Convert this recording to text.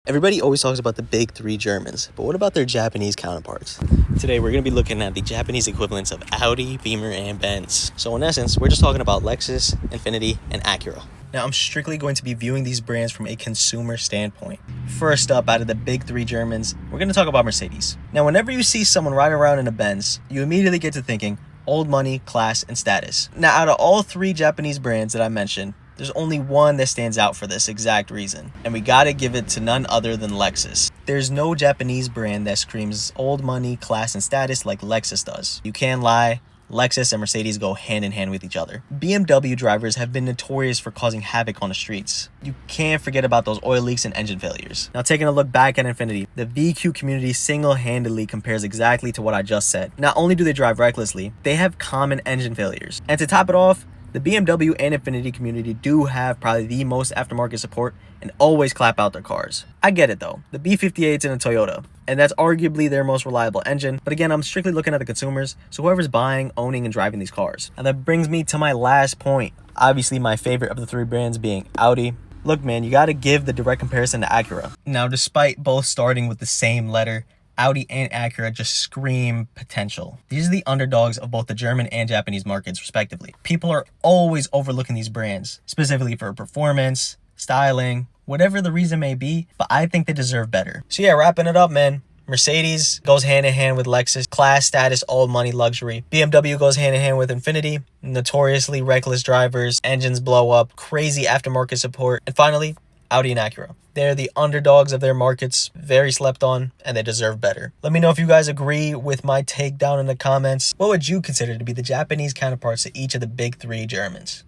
Everybody always talks about the big three Germans, but what about their Japanese counterparts? Today we're going to be looking at the Japanese equivalents of Audi, Beamer, and Benz. So in essence, we're just talking about Lexus, Infiniti, and Acura. Now I'm strictly going to be viewing these brands from a consumer standpoint. First up, out of the big three Germans, we're going to talk about Mercedes. Now whenever you see someone riding around in a Benz, you immediately get to thinking old money, class, and status. Now out of all three Japanese brands that I mentioned, there's only one that stands out for this exact reason, and we gotta give it to none other than Lexus. There's no Japanese brand that screams old money, class, and status like Lexus does. You can't lie, Lexus and Mercedes go hand in hand with each other. BMW drivers have been notorious for causing havoc on the streets. You can't forget about those oil leaks and engine failures. Now taking a look back at Infiniti, the VQ community single-handedly compares exactly to what I just said. Not only do they drive recklessly, they have common engine failures. And to top it off, the BMW and Infiniti community do have probably the most aftermarket support and always clap out their cars. I get it though, the B58's in a Toyota, and that's arguably their most reliable engine, but again, I'm strictly looking at the consumers, so whoever's buying, owning, and driving these cars. And that brings me to my last point, obviously my favorite of the three brands being Audi. Look man, you gotta give the direct comparison to Acura. Now despite both starting with the same letter, Audi and Acura just scream potential. These are the underdogs of both the German and Japanese markets, respectively. People are always overlooking these brands, specifically for performance, styling, whatever the reason may be, but I think they deserve better. So yeah, wrapping it up, man. Mercedes goes hand in hand with Lexus, class, status, old money, luxury. BMW goes hand in hand with Infiniti, notoriously reckless drivers, engines blow up, crazy aftermarket support, and finally, Audi and Acura. They're the underdogs of their markets, very slept on, and they deserve better. Let me know if you guys agree with my take down in the comments. What would you consider to be the Japanese counterparts to each of the big three Germans?